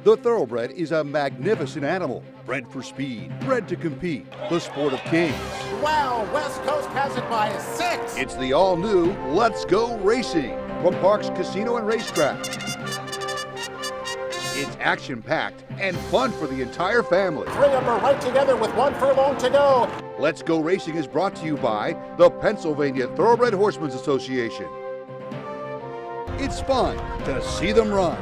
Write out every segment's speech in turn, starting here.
The thoroughbred is a magnificent animal, bred for speed, bred to compete, the sport of kings. Wow, West Coast has it by 6. It's the all-new Let's Go Racing from Parks Casino and Racetrack. It's action-packed and fun for the entire family. 3 of them are right together with 1 furlong to go. Let's Go Racing is brought to you by the Pennsylvania Thoroughbred Horsemen's Association. It's fun to see them run.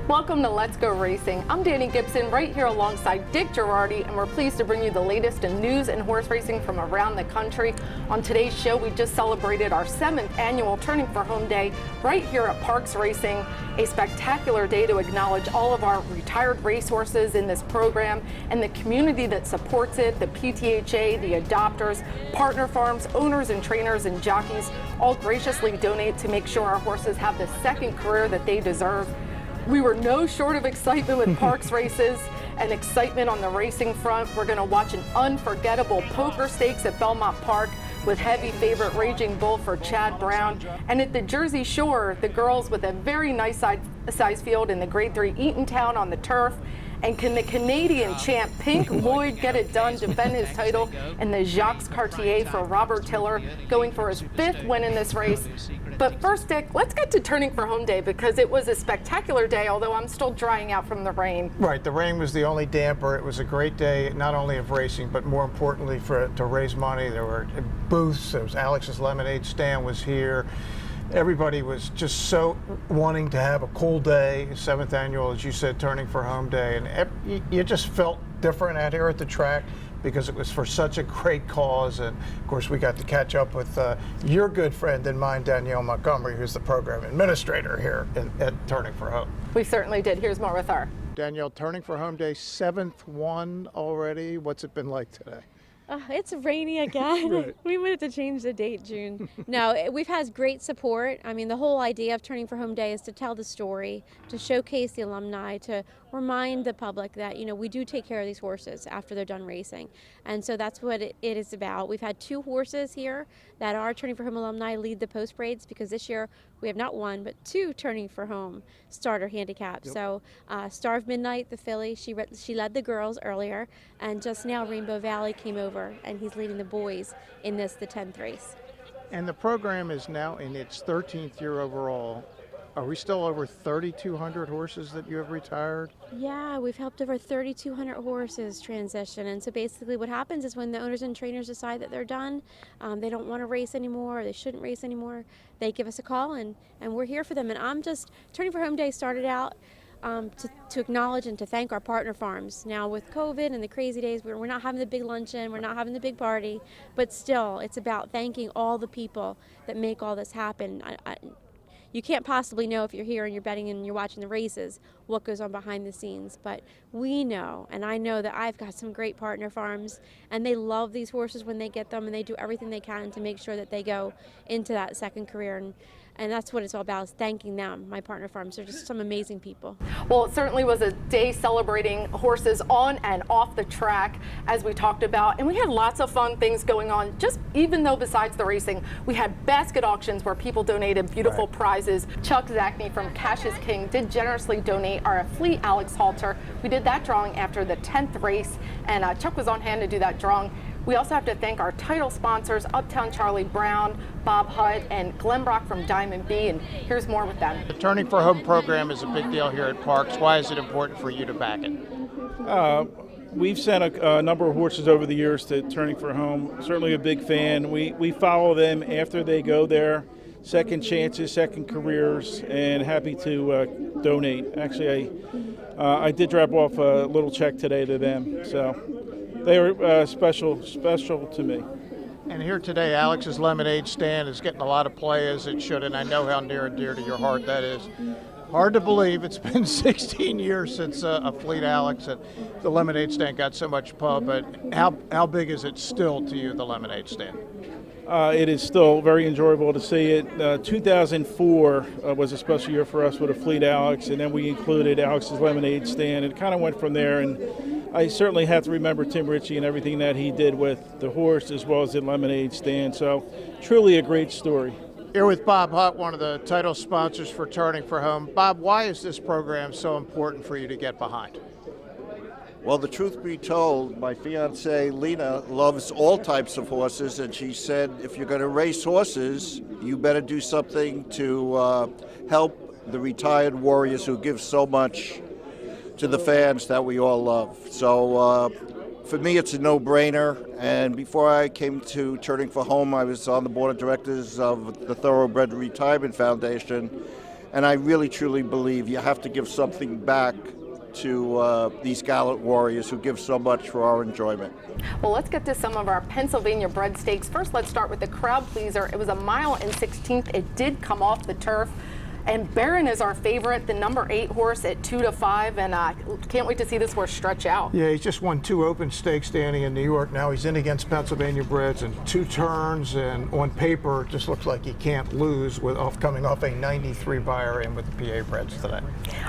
Welcome to Let's Go Racing. I'm Danny Gibson right here alongside Dick Girardi, and we're pleased to bring you the latest in news and horse racing from around the country. On today's show, we just celebrated our 7th annual Turning for Home Day right here at Parks Racing, a spectacular day to acknowledge all of our retired racehorses in this program and the community that supports it, the PTHA, the adopters, partner farms, owners and trainers and jockeys all graciously donate to make sure our horses have the second career that they deserve. We were no short of excitement with Parks races and excitement on the racing front. We're going to watch an unforgettable poker stakes at Belmont Park with heavy favorite Raging Bull for Chad Brown. And at the Jersey Shore, the girls with a very nice size field in the Grade 3 Eatontown on the turf. And can the Canadian champ Pink Lloyd get it done, defend his title in the Jacques Cartier for Robert Tiller, going for his 5th win in this race? But first, Dick, let's get to Turning for Home Day because it was a spectacular day, although I'm still drying out from the rain. Right, the rain was the only damper. It was a great day, not only of racing, but more importantly to raise money. There were booths, there was Alex's Lemonade stand was here. Everybody was just so wanting to have a cool day, 7th annual, as you said, Turning for Home Day. And you just felt different out here at the track because it was for such a great cause. And of course, we got to catch up with your good friend and mine, Danielle Montgomery, who's the program administrator here at Turning for Home. We certainly did. Here's more with her. Danielle, Turning for Home Day, 7th one already. What's it been like today? It's rainy again. Right. We wanted to change the date, June. No, we've had great support. I mean, the whole idea of Turning for Home Day is to tell the story, to showcase the alumni, to remind the public that, you know, we do take care of these horses after they're done racing. And so that's what it is about. We've had 2 horses here that are Turning for Home alumni lead the post parades because this year we have not 1, but 2 Turning for Home starter handicaps. Yep. So Star of Midnight, the filly, she led the girls earlier, and just now Rainbow Valley came over, and he's leading the boys in the 10th race. And the program is now in its 13th year overall. Are we still over 3,200 horses that you have retired? Yeah, we've helped over 3,200 horses transition. And so basically what happens is when the owners and trainers decide that they're done, they don't want to race anymore, or they shouldn't race anymore, they give us a call and we're here for them. And I'm just, Turning for Home Day started out to acknowledge and to thank our partner farms. Now with COVID and the crazy days, we're not having the big luncheon, we're not having the big party, but still it's about thanking all the people that make all this happen. You can't possibly know if you're here and you're betting and you're watching the races what goes on behind the scenes, but we know, and I know that I've got some great partner farms, and they love these horses when they get them, and they do everything they can to make sure that they go into that second career, and that's what it's all about, is thanking them, my partner farms. They're just some amazing people. Well, it certainly was a day celebrating horses on and off the track, as we talked about, and we had lots of fun things going on, just even though besides the racing, we had basket auctions where people donated beautiful prizes. Chuck Zachney from Cash is King did generously donate our Fleet Alex halter. We did that drawing after the 10th race, and Chuck was on hand to do that drawing. We also have to thank our title sponsors, Uptown Charlie Brown, Bob Hutt, and Glenn Brock from Diamond B, and here's more with them. The Turning for Home program is a big deal here at Parks. Why is it important for you to back it? We've sent a number of horses over the years to Turning for Home. Certainly a big fan. We follow them after they go there. Second chances, second careers, and happy to donate. Actually, I did drop off a little check today to them, so they were special to me. And here today, Alex's Lemonade stand is getting a lot of play, as it should, and I know how near and dear to your heart that is. Hard to believe it's been 16 years since a Fleet Alex and the Lemonade stand got so much pub, but how big is it still to you, the Lemonade stand? It is still very enjoyable to see it. 2004 was a special year for us with a Fleet Alex, and then we included Alex's Lemonade stand. It kind of went from there, and I certainly have to remember Tim Ritchie and everything that he did with the horse as well as the Lemonade stand. So truly a great story. Here with Bob Hutt, one of the title sponsors for Turning for Home. Bob, why is this program so important for you to get behind? Well, the truth be told, my fiancée Lena loves all types of horses, and she said if you're going to race horses, you better do something to help the retired warriors who give so much to the fans that we all love. So for me, it's a no-brainer. And before I came to Turning for Home, I was on the board of directors of the Thoroughbred Retirement Foundation, and I really, truly believe you have to give something back to these gallant warriors who give so much for our enjoyment. Well, let's get to some of our Pennsylvania bred stakes. First, let's start with the crowd pleaser. It was a mile and 16th. It did come off the turf. And Baron is our favorite, the number 8 horse at 2-5, and can't wait to see this horse stretch out. Yeah, he's just won 2 open stakes, Danny, in New York. Now he's in against Pennsylvania breds in 2 turns, and on paper, it just looks like he can't lose coming off a 93 buyer in with the PA breds today.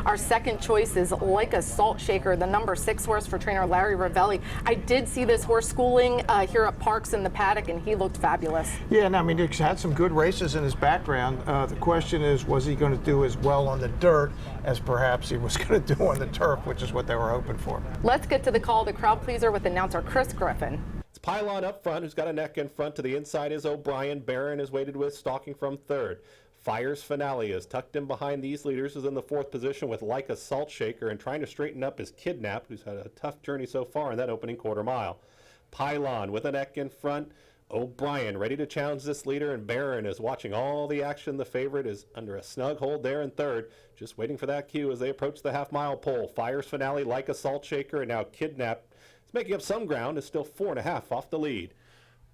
Our second choice is Like a Salt Shaker, the number 6 horse for trainer Larry Ravelli. I did see this horse schooling here at Parks in the paddock, and he looked fabulous. Yeah, and I mean, he's had some good races in his background. The question is, was he going to do as well on the dirt as perhaps he was going to do on the turf, which is what they were hoping for. Let's get to the call to crowd pleaser with announcer Chris Griffin. It's Pylon up front, who's got a neck in front. To the inside is O'Brien. Barron is weighted with, stalking from third. Fire's Finale is tucked in behind these leaders, is in the 4th position with Like a Salt Shaker, and trying to straighten up is Kidnapped, who's had a tough journey so far in that opening quarter mile. Pylon with a neck in front. O'Brien ready to challenge this leader, and Barron is watching all the action. The favorite is under a snug hold there in third, just waiting for that cue as they approach the half-mile pole. Fire's Finale, Like a Salt Shaker, and now Kidnapped is making up some ground, is still 4.5 off the lead.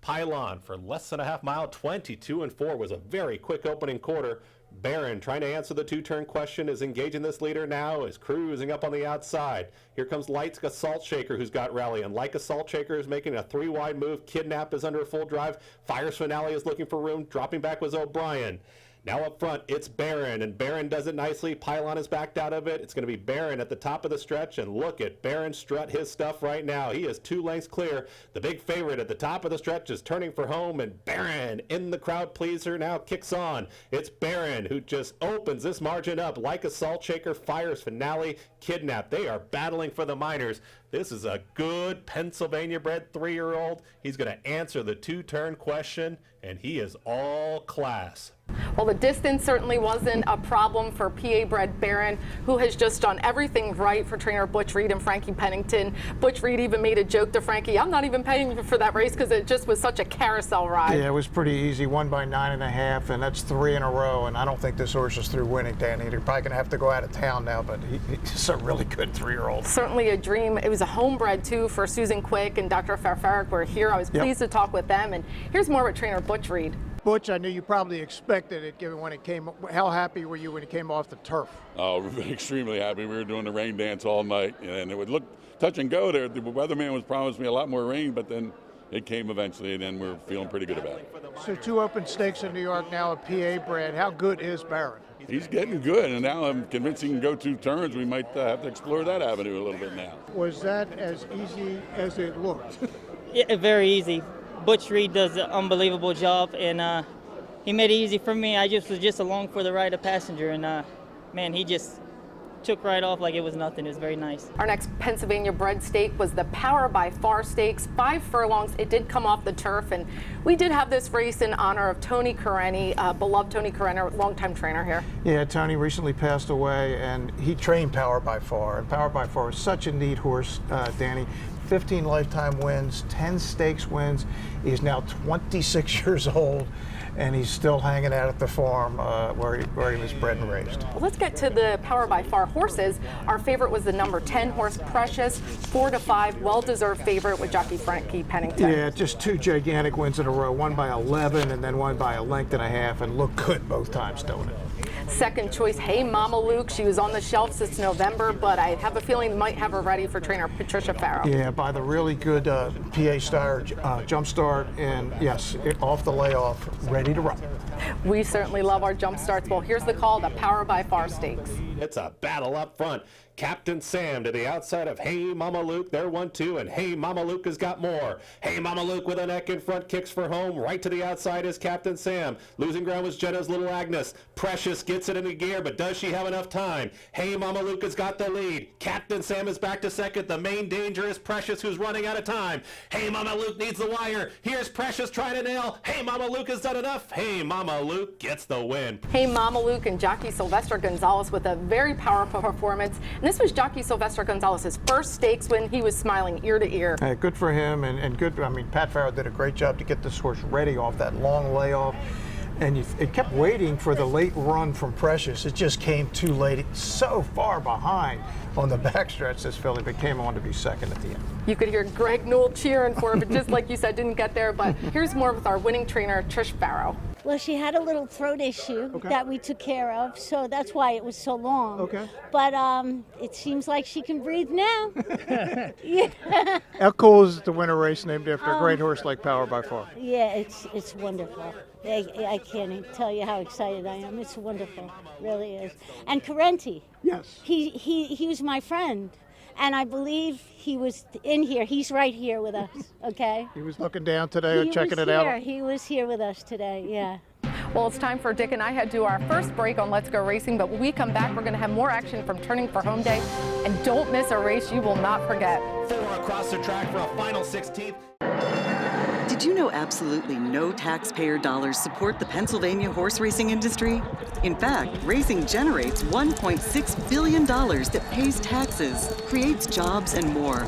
Pylon for less than a half mile, 22-4, was a very quick opening quarter. Barron, trying to answer the 2-turn question, is engaging this leader now, is cruising up on the outside. Here comes Like a Salt Shaker, who's got rally, and Like a Salt Shaker is making a 3-wide move. Kidnap is under a full drive. Fire's Finale is looking for room. Dropping back was O'Brien. Now up front, it's Barron, and Barron does it nicely. Pylon is backed out of it. It's going to be Barron at the top of the stretch, and look at Barron strut his stuff right now. He is 2 lengths clear. The big favorite at the top of the stretch is Turning for Home, and Barron in the crowd pleaser now kicks on. It's Barron who just opens this margin up. Like a Salt Shaker, Fire's Finale, Kidnap. They are battling for the minors. This is a good Pennsylvania-bred 3-year-old. He's going to answer the 2-turn question, and he is all class. Well, the distance certainly wasn't a problem for PA-bred Barron, who has just done everything right for trainer Butch Reed and Frankie Pennington. Butch Reed even made a joke to Frankie, I'm not even paying you for that race because it just was such a carousel ride. Yeah, it was pretty easy. Won by 9.5, and that's 3 in a row, and I don't think this horse is through winning, Danny. They're probably going to have to go out of town now, but he's a really good 3-year-old. Certainly a dream. It was a homebred, too, for Susan Quick and Dr. Farfaric were here. I was pleased to talk with them, and here's more with trainer Butch Reed. Butch, I knew you probably expected it given when it came. How happy were you when it came off the turf? Oh, we were extremely happy. We were doing the rain dance all night, and it would look touch and go there. The weatherman was promised me a lot more rain, but then it came eventually, and then we're feeling pretty good about it. So 2 open stakes in New York now, a PA bred. How good is Barron? He's getting good, and now I'm convinced he can go 2 turns. We might have to explore that avenue a little bit now. Was that as easy as it looked? Yeah, very easy. Butch Reed does an unbelievable job, and he made it easy for me. I just was just along for the ride, a passenger, and man, he just took right off like it was nothing. It was very nice. Our next Pennsylvania bred stake was the Power by Far Stakes, 5 furlongs. It did come off the turf, and we did have this race in honor of Tony Careni, beloved Tony Careni, longtime trainer here. Yeah, Tony recently passed away, and he trained Power by Far. And Power by Far is such a neat horse, Danny. 15 lifetime wins, 10 stakes wins. He's now 26 years old, and he's still hanging out at the farm where he was bred and raised. Well, let's get to the Power by Far horses. Our favorite was the number 10 horse, Precious, 4-5, well-deserved favorite with jockey Frankie Pennington. Yeah, just 2 gigantic wins in a row, one by 11 and then one by a length and a half, and looked good both times, don't it? Second choice, Hey Mama Luke. She was on the shelf since November, but I have a feeling they might have her ready for trainer Patricia Farrow. Yeah, by the really good PA Star jump start, and yes, off the layoff, ready to run. We certainly love our jump starts. Well, here's the call, the Power by Far Stakes. It's a battle up front. Captain Sam to the outside of Hey Mama Luke. They're 1-2, and Hey Mama Luke has got more. Hey Mama Luke with a neck in front, kicks for home. Right to the outside is Captain Sam. Losing ground was Jenna's Little Agnes. Precious gets it into gear, but does she have enough time? Hey Mama Luke has got the lead. Captain Sam is back to second. The main danger is Precious, who's running out of time. Hey Mama Luke needs the wire. Here's Precious trying to nail. Hey Mama Luke has done enough. Hey Mama Luke gets the win. Hey Mama Luke and jockey Sylvester Gonzalez with a very powerful performance. And this was jockey Sylvester Gonzalez's first stakes win. He was smiling ear to ear. Hey, good for him, and good. I mean, Pat Farrell did a great job to get this horse ready off that long layoff. And it kept waiting for the late run from Precious. It just came too late. It's so far behind on the backstretch, this filly, but came on to be second at the end. You could hear Greg Newell cheering for her, but just like you said, didn't get there. But here's more with our winning trainer, Trish Farrow. Well, she had a little throat issue that we took care of, so that's why it was so long. Okay. But it seems like she can breathe now. Yeah. How cool is it to win a race named after a great horse like Power by Far? Yeah, it's wonderful. I can't even tell you how excited I am. It's wonderful, really is. And Carenti. Yes. He was my friend. And I believe he was in here. He's right here with us, okay? He was looking down today or checking it out? He was here with us today, yeah. Well, it's time for Dick and I head to our first break on Let's Go Racing, but when we come back, we're going to have more action from Turning for Home Day. And don't miss a race you will not forget. 4 across the track for a final 16th. Did you know absolutely no taxpayer dollars support the Pennsylvania horse racing industry? In fact, racing generates $1.6 billion that pays taxes, creates jobs, and more,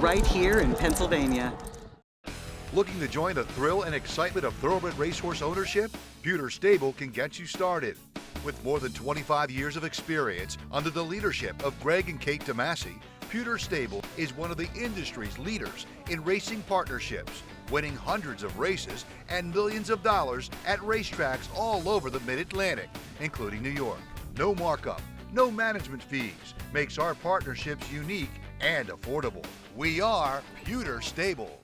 right here in Pennsylvania. Looking to join the thrill and excitement of thoroughbred racehorse ownership? Pewter Stable can get you started. With more than 25 years of experience under the leadership of Greg and Kate DeMasi, Pewter Stable is one of the industry's leaders in racing partnerships, winning hundreds of races and millions of dollars at racetracks all over the Mid-Atlantic, including New York. No markup, no management fees makes our partnerships unique and affordable. We are Pewter Stable.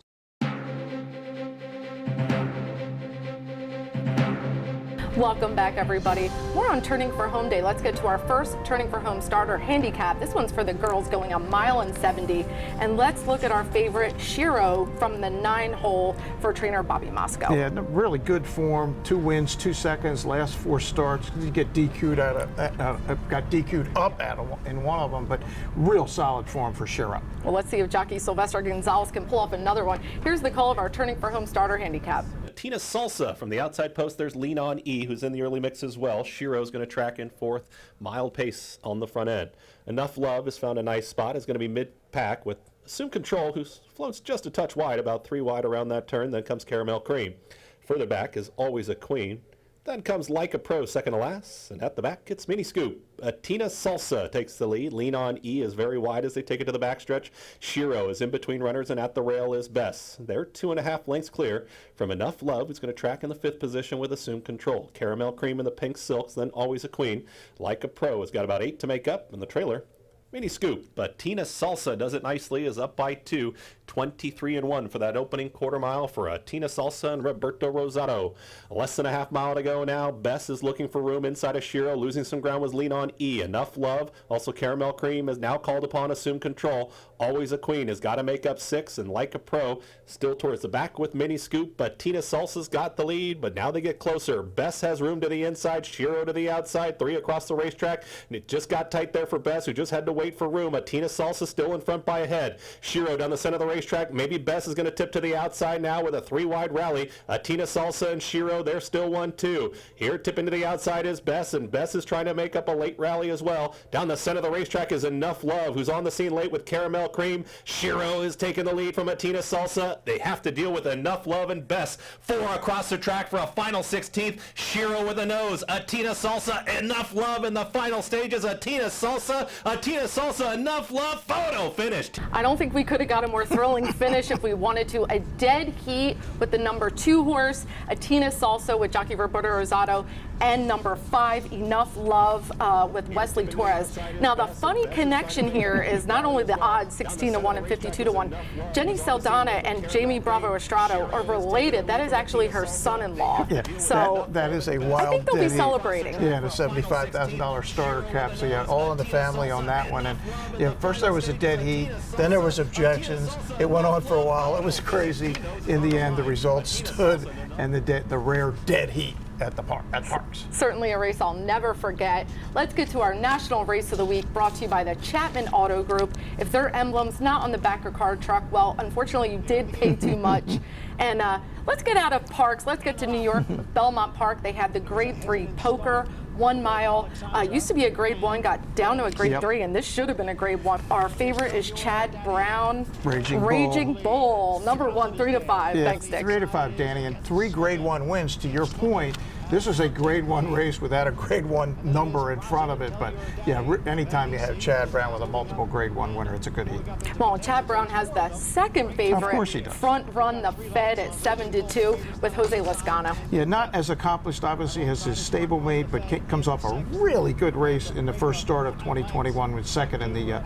Welcome back, everybody. We're on Turning for Home Day. Let's get to our first Turning for Home starter handicap. This one's for the girls going 1.70 miles. And let's look at our favorite, Shiro, from the 9-hole for trainer Bobby Moscow. Yeah, really good form. 2 wins, 2 seconds, last 4 starts. You get DQ'd got DQ'd up in one of them, but real solid form for Shiro. Well, let's see if jockey Sylvester Gonzalez can pull off another one. Here's the call of our Turning for Home starter handicap. Tina Salsa from the outside post. There's Lean On E, who's in the early mix as well. Shiro's going to track in 4th. Mild pace on the front end. Enough Love has found a nice spot. Is going to be mid-pack with Assume Control, who floats just a touch wide, about 3 wide around that turn. Then comes Caramel Cream. Further back is Always a Queen. Then comes Like a Pro, second to last. And at the back, it's Mini Scoop. Tina Salsa takes the lead. Lean On E is very wide as they take it to the backstretch. Shiro is in between runners, and at the rail is Bess. They're 2.5 lengths clear from Enough Love, who's going to track in the 5th position with Assume Control. Caramel Cream in the pink silks, then Always a Queen. Like a Pro has got about 8 to make up, and the trailer, Mini Scoop. But Tina Salsa does it nicely, is up by 2, 23-1 for that opening quarter mile for Tina Salsa and Roberto Rosato. Less than a half mile to go now. Bess is looking for room inside of Shiro. Losing some ground was Lean On E. Enough Love. Also Caramel Cream is now called upon. Assume Control. Always a Queen has got to make up 6, and Like a Pro still towards the back with Mini Scoop, but Tina Salsa's got the lead, but now they get closer. Bess has room to the inside. Shiro to the outside. 3 across the racetrack, and it just got tight there for Bess, who just had to wait for room. Tina Salsa still in front by a head. Shiro down the center of the racetrack. Maybe Bess is going to tip to the outside now with a 3-wide rally. Tina Salsa and Shiro, they're still 1-2. Here tipping to the outside is Bess, and Bess is trying to make up a late rally as well. Down the center of the racetrack is Enough Love, who's on the scene late with Caramel Cream. Shiro is taking the lead from Tina Salsa. They have to deal with Enough Love and Bess. 4 across the track for a final 16th. Shiro with a nose. Tina Salsa, Enough Love in the final stages. Tina Salsa, Enough Love. Photo finished. I don't think we could have got a more thrilling finish if we wanted to. A dead heat with the number 2 horse, Tina Salsa with jockey Roberto Rosato, and number 5, Enough Love, with Wesley Torres. Now, the funny connection here is not only the odds, 16-1 and 52-1. Jenny Saldana and Jamie Bravo Estrada are related. That is actually her son-in-law. Yeah, so that is a wild. I think they'll be celebrating. Yeah, the $75,000 starter cap. So yeah, all in the family on that one. And yeah, first there was a dead heat, then there was objections. It went on for a while. It was crazy. In the end, the results stood, and the rare dead heat at the parks. Certainly a race I'll never forget. Let's get to our national race of the week, brought to you by the Chapman Auto Group. If their emblem's not on the back of car truck, well, unfortunately you did pay too much. And let's get out of parks. Let's get to New York, Belmont Park. They had the Grade 3 poker, 1 mile. Used to be a Grade 1, got down to a Grade 3, and this should have been a Grade 1. Our favorite is Chad Brown. Raging Bull. Number 1, 3 to 5. Yeah, Thanks, Dick. 3 to 5, Danny, and 3 Grade 1 wins. To your point, this is a Grade 1 race without a Grade 1 number in front of it. But yeah, anytime you have Chad Brown with a multiple Grade 1 winner, it's a good heat. Well, Chad Brown has the second favorite. Of course he does. Front Run the Fed at 7-2 with Jose Lascano. Yeah, not as accomplished, obviously, as his stablemate, but comes off a really good race in the first start of 2021 with second in the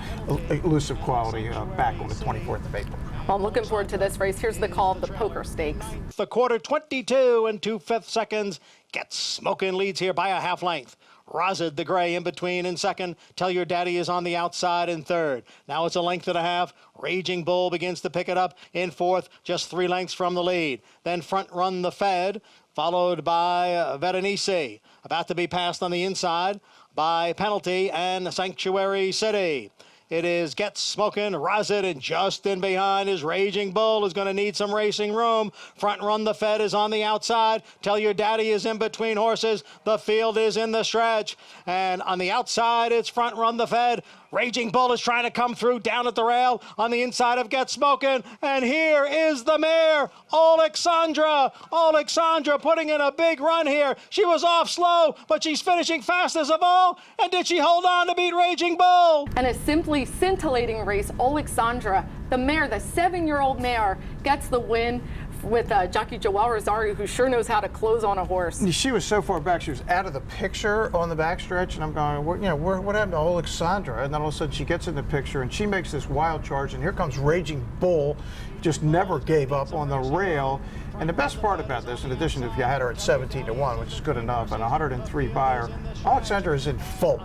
elusive quality back on the 24th of April. Well, I'm looking forward to this race. Here's the call of the Poker Stakes. The quarter, 22 and 2/5 seconds. Gets Smoking leads here by a half length. Razid the gray in between in second. Tell Your Daddy is on the outside in third. Now it's a length and a half. Raging Bull begins to pick it up in fourth, just 3 lengths from the lead. Then Front Run the Fed, followed by Berenice. About to be passed on the inside by Penalty and Sanctuary City. It is Get Smoking, Razid, and just in behind is Raging Bull, is going to need some racing room. Front Run the Fed is on the outside. Tell Your Daddy is in between horses. The field is in the stretch. And on the outside, it's Front Run the Fed. Raging Bull is trying to come through down at the rail on the inside of Get Smoking. And here is the mare, Alexandra. Alexandra putting in a big run here. She was off slow, but she's finishing fastest of all. And did she hold on to beat Raging Bull? And a simply scintillating race, Alexandra, the mare, the 7-year-old mare, gets the win with jockey Joel Rosario, who sure knows how to close on a horse. She was so far back, she was out of the picture on the backstretch, and I'm going, what happened to Alexandra? And then all of a sudden she gets in the picture, and she makes this wild charge, and here comes Raging Bull, just never gave up on the rail. And the best part about this, in addition to if you had her at 17-1, which is good enough, and 103 buyer, Alexandra is in full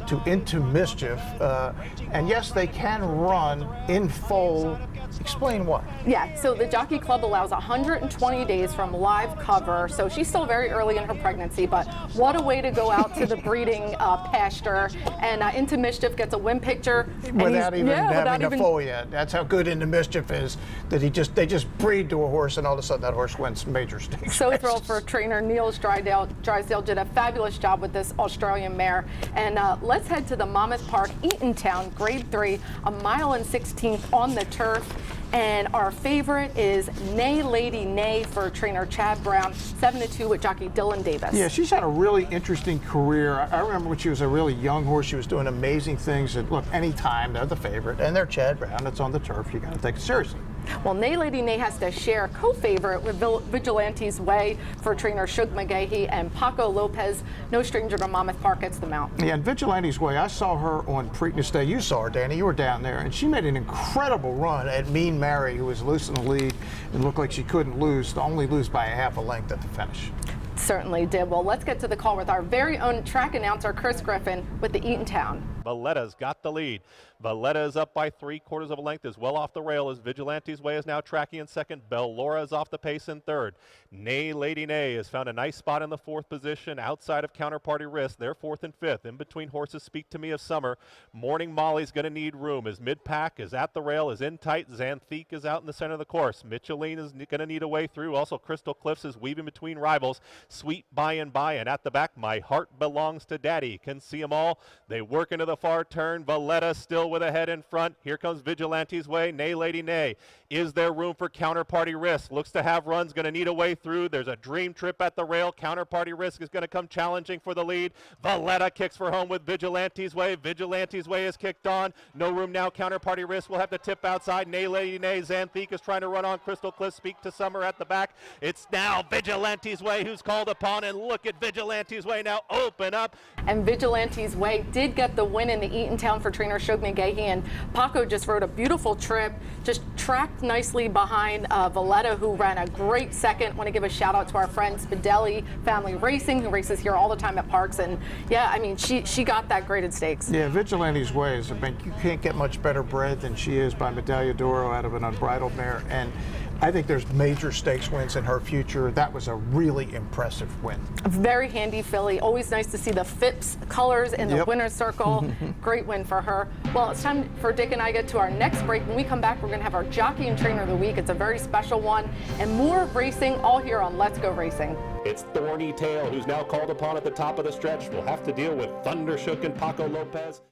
to Into Mischief. And yes, they can run in foal. Explain what? Yeah, so the Jockey Club allows 120 days from live cover, so she's still very early in her pregnancy, but what a way to go out to the breeding pasture. And Into Mischief gets a win picture. Without even having a foal yet. That's how good Into Mischief is, that they just breed to a horse, and all of a sudden that horse wins major stakes. So thrilled for trainer Niels Drysdale did a fabulous job with this Australian mare. And let's head to the Monmouth Park, Eatontown, Grade 3, 1 mile and 16th on the turf. And our favorite is Nay Lady Nay for trainer Chad Brown, 7-2 with jockey Dylan Davis. Yeah, she's had a really interesting career. I remember when she was a really young horse, she was doing amazing things. And look, anytime they're the favorite, and they're Chad Brown, it's on the turf, you got to take it seriously. Well, Nay Lady Nay has to share co-favorite with Vigilante's Way for trainer Shug McGahee, and Paco Lopez, no stranger to Monmouth Park, gets the mount. Yeah, and Vigilante's Way, I saw her on Preakness Day. You saw her, Danny. You were down there, and she made an incredible run at Mean Mary, who was loose in the lead and looked like she couldn't lose, to only lose by a half a length at the finish. Certainly did. Well, let's get to the call with our very own track announcer, Chris Griffin, with the Eatontown. Valletta's got the lead. Valletta is up by 3/4 of a length, is well off the rail as Vigilante's Way is now tracking in second. Bell Laura is off the pace in third. Nay Lady Nay has found a nice spot in the 4th position outside of Counterparty Risk. They're 4th and 5th. In between horses Speak to Me of Summer. Morning Molly's going to need room as mid-pack is at the rail, is in tight. Xanthique is out in the center of the course. Micheline is going to need a way through. Also Crystal Cliffs is weaving between rivals. Sweet By and at the back, My Heart Belongs to Daddy. Can see them all. They work into the the far turn. Valletta still with a head in front. Here comes Vigilante's Way. Nay, Lady Nay. Is there room for Counterparty Risk? Looks to have runs, going to need a way through. There's a dream trip at the rail. Counterparty Risk is going to come challenging for the lead. Valletta kicks for home with Vigilante's Way. Vigilante's Way is kicked on. No room now. Counterparty Risk will have to tip outside. Nay, Lady Nay. Xanthique is trying to run on Crystal Cliff. Speak to Summer at the back. It's now Vigilante's Way who's called upon, and look at Vigilante's Way now open up. And Vigilante's Way did get the win in the Eatontown for trainer Shug McGahee, and Paco just rode a beautiful trip, just tracked nicely behind Valletta, who ran a great second. Want to give a shout out to our friend Spidelli Family Racing, who races here all the time at Parks, and yeah, I mean, she got that graded stakes. Yeah, Vigilante's Way is, I mean, you can't get much better bred than she is by Medaglia d'Oro out of an unbridled mare, and I think there's major stakes wins in her future. That was a really impressive win. A very handy filly. Always nice to see the Phipps colors in the winner's circle. Great win for her. Well, it's time for Dick and I get to our next break. When we come back, we're going to have our Jockey and Trainer of the Week. It's a very special one, and more racing all here on Let's Go Racing. It's Thorny Tail, who's now called upon at the top of the stretch. We'll have to deal with Thundershook and Paco Lopez.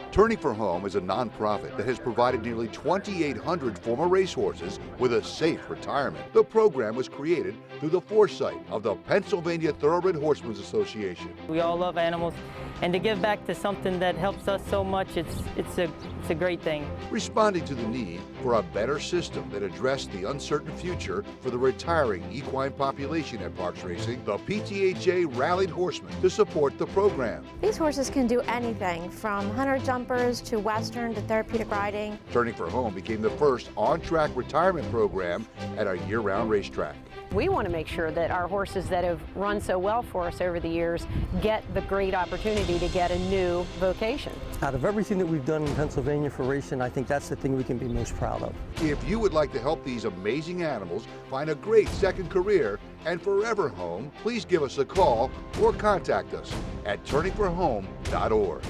Turning for Home is a nonprofit that has provided nearly 2,800 former racehorses with a safe retirement. The program was created through the foresight of the Pennsylvania Thoroughbred Horsemen's Association. We all love animals, and to give back to something that helps us so much, it's a great thing. Responding to the need for a better system that addressed the uncertain future for the retiring equine population at Parks Racing, the PTHA rallied horsemen to support the program. These horses can do anything from hunter jumpers to western to therapeutic riding. Turning for Home became the first on-track retirement program at a year-round racetrack. We want to make sure that our horses that have run so well for us over the years get the great opportunity to get a new vocation. Out of everything that we've done in Pennsylvania for racing, I think that's the thing we can be most proud of. If you would like to help these amazing animals find a great second career and forever home, please give us a call or contact us at turningforhome.org.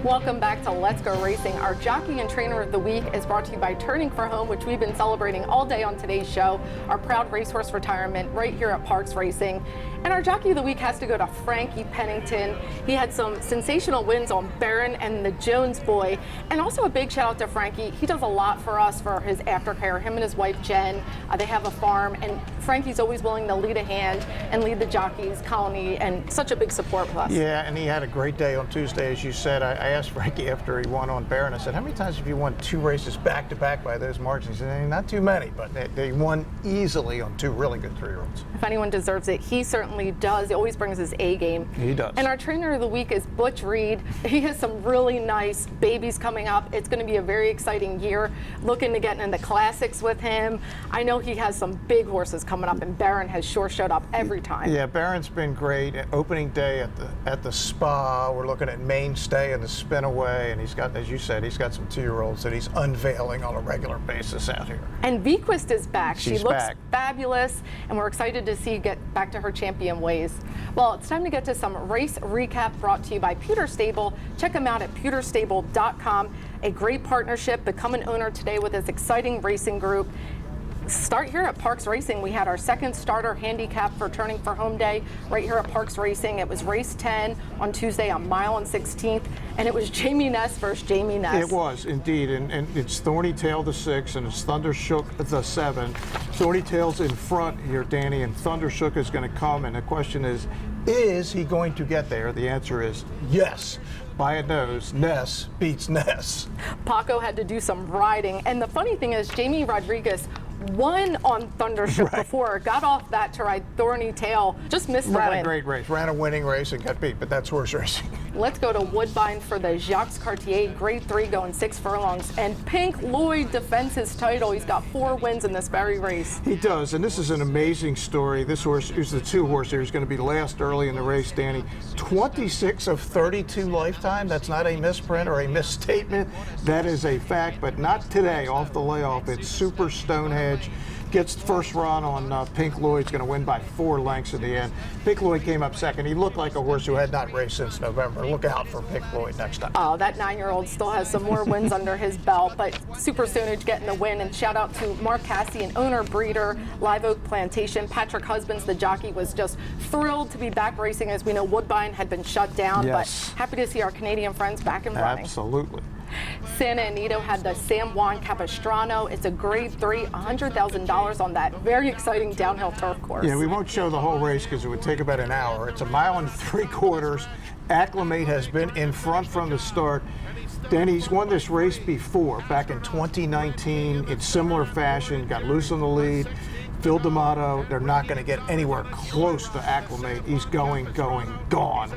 Welcome back to Let's Go Racing. Our Jockey and Trainer of the Week is brought to you by Turning for Home, which we've been celebrating all day on today's show, our proud racehorse retirement right here at Parks Racing. And our Jockey of the Week has to go to Frankie Pennington. He had some sensational wins on Barron and the Jones Boy. And also a big shout out to Frankie. He does a lot for us for his aftercare. Him and his wife Jen, they have a farm, and Frankie's always willing to lead a hand and lead the jockeys colony, and such a big support for us. Yeah, and he had a great day on Tuesday, as you said. I asked Frankie after he won on Barron, I said, how many times have you won two races back to back by those margins? He said, not too many, but they won easily on two really good 3-year-olds. If anyone deserves it, he certainly does. He always brings his A game. He does. And our Trainer of the Week is Butch Reed. He has some really nice babies coming up. It's going to be a very exciting year. Looking to get into classics with him. I know he has some big horses coming up, and Barron has sure showed up every time. Yeah, Barron's been great. Opening day at the spa, we're looking at Mainstay and the Spinaway, and he's got, as you said, he's got some 2-year-olds that he's unveiling on a regular basis out here. And Vequist is back. She's she looks back. Fabulous, and we're excited to see get back to her champion ways. Well, it's time to get to some race recap brought to you by Pewter Stable. Check them out at pewterstable.com. A great partnership. Become an owner today with this exciting racing group. Start here at Parks Racing. We had our second starter handicap for Turning for Home Day right here at Parks Racing. It was race 10 on Tuesday on mile and 16th, and it was Jamie Ness versus Jamie Ness. It was indeed, and it's Thorny Tail the 6 and it's Thundershook the 7. Thorny Tail's in front here, Danny, and Thundershook is going to come, and the question is he going to get there? The answer is yes. By a nose, Ness beats Ness. Paco had to do some riding, and the funny thing is Jamie Rodriguez won on Thundershook before, got off that to ride Thorny Tail, just missed the win. Ran a great race, ran a winning race and got beat, but that's horse racing. Let's go to Woodbine for the Jacques Cartier Grade 3 going 6 furlongs, and Pink Lloyd defends his title. He's got 4 wins in this very race. He does, and this is an amazing story. This horse is the 2 horse here. He's going to be last early in the race, Danny. 26 of 32 lifetime. That's not a misprint or a misstatement. That is a fact, but not today off the layoff. It's Super Stonehenge. gets the first run on Pink Lloyd's going to win by 4 lengths in the end. Pink Lloyd came up second. He looked like a horse who had not raced since November. Look out for Pink Lloyd next time. Oh, that 9-year-old still has some more wins under his belt, but Super Stonage getting the win. And shout out to Mark Cassian, owner, breeder, Live Oak Plantation. Patrick Husbands, the jockey, was just thrilled to be back racing. As we know, Woodbine had been shut down, yes, but happy to see our Canadian friends back and running. Absolutely. Santa Anita had the San Juan Capistrano. It's a grade 3, $100,000 on that very exciting downhill turf course. Yeah, we won't show the whole race because it would take about an hour. It's 1.75 miles. Acclimate has been in front from the start. Danny's won this race before, back in 2019, in similar fashion, got loose on the lead. Phil D'Amato, they're not going to get anywhere close to Acclimate. He's gone.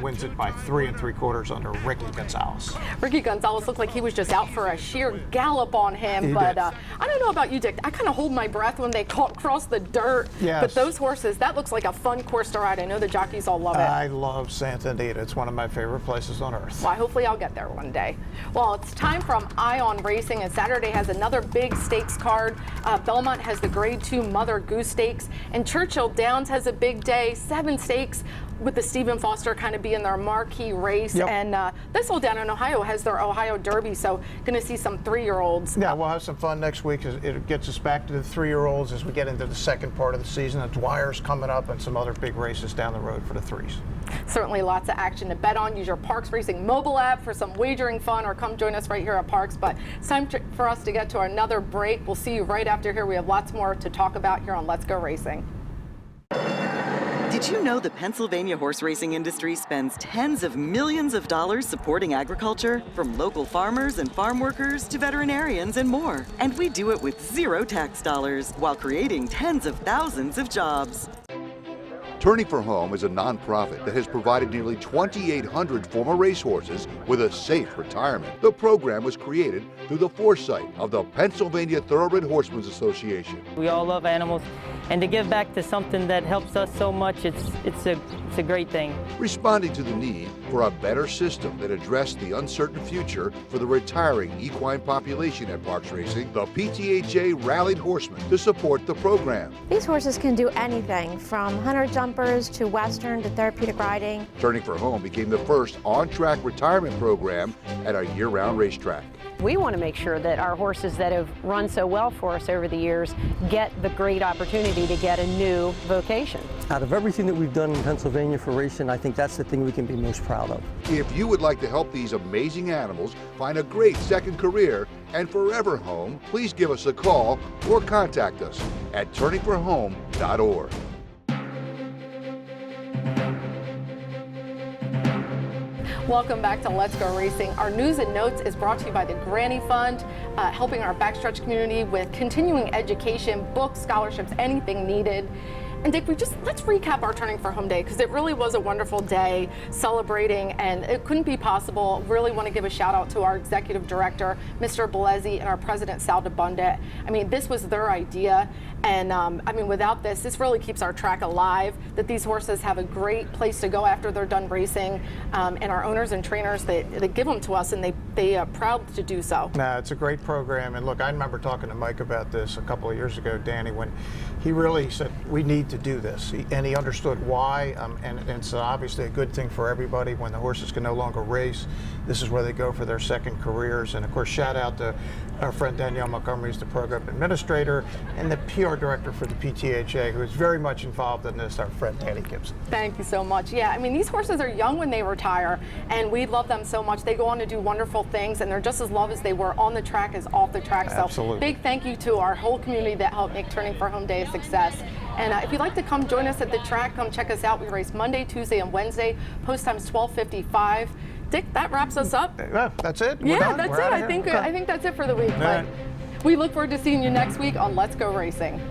Wins it by 3 3/4 under Ricky Gonzalez. Ricky Gonzalez looked like he was just out for a sheer gallop on him. He but did. I don't know about you, Dick. I kind of hold my breath when they cross the dirt. Yes. But those horses, that looks like a fun course to ride. I know the jockeys all love it. I love Santa Anita. It's one of my favorite places on earth. Well, hopefully I'll get there one day. Well, it's time from Ion Racing, and Saturday has another big stakes card. Belmont has the grade 2 Mother Goose Stakes, and Churchill Downs has a big day, 7 stakes, with the Stephen Foster kind of being their marquee race. Yep. And this old down in Ohio has their Ohio Derby, so going to see some 3-year-olds. Yeah, we'll have some fun next week. It gets us back to the 3-year-olds as we get into the second part of the season. The Dwyer's coming up and some other big races down the road for the 3s. Certainly lots of action to bet on. Use your Parks Racing mobile app for some wagering fun, or come join us right here at Parks. But it's time for us to get to another break. We'll see you right after here. We have lots more to talk about here on Let's Go Racing. Did you know the Pennsylvania horse racing industry spends tens of millions of dollars supporting agriculture? From local farmers and farm workers to veterinarians and more. And we do it with 0 tax dollars while creating tens of thousands of jobs. Turning for Home is a nonprofit that has provided nearly 2,800 former racehorses with a safe retirement. The program was created through the foresight of the Pennsylvania Thoroughbred Horsemen's Association. We all love animals, and to give back to something that helps us so much, it's a great thing. Responding to the need for a better system that addressed the uncertain future for the retiring equine population at Parks Racing, the PTHA rallied horsemen to support the program. These horses can do anything from hunter jumpers to western to therapeutic riding. Turning for Home became the first on-track retirement program at a year-round racetrack. We want to make sure that our horses that have run so well for us over the years get the great opportunity to get a new vocation. Out of everything that we've done in Pennsylvania for racing, I think that's the thing we can be most proud of. If you would like to help these amazing animals find a great second career and forever home, please give us a call or contact us at turningforhome.org. Welcome back to Let's Go Racing. Our news and notes is brought to you by the Granny Fund, helping our backstretch community with continuing education, books, scholarships, anything needed. And Dick, let's recap our Turning for Home Day, because it really was a wonderful day celebrating, and it couldn't be possible. Really want to give a shout out to our executive director, Mr. Bellezzi, and our president, Sal DeBunda. I mean, this was their idea, and without this really keeps our track alive, that these horses have a great place to go after they're done racing, and our owners and trainers, they give them to us, and they are proud to do so. Nah, it's a great program, and look, I remember talking to Mike about this a couple of years ago, Danny, when he really said, we need to do this, and he understood why, and it's obviously a good thing for everybody when the horses can no longer race. This is where they go for their second careers, and of course, shout out to our friend Danielle Montgomery, who's the program administrator, and the PR director for the PTHA, who is very much involved in this, our friend Danny Gibson. Thank you so much. Yeah, I mean, these horses are young when they retire, and we love them so much. They go on to do wonderful things, and they're just as loved as they were on the track as off the track. Absolutely. So big thank you to our whole community that helped make Turning for Home Day a success. And if you'd like to come join us at the track, come check us out. We race Monday, Tuesday, and Wednesday. Post time's 12:55. Dick, that wraps us up. Yeah, that's it. We're done. That's it. I think that's it for the week. But we look forward to seeing you next week on Let's Go Racing.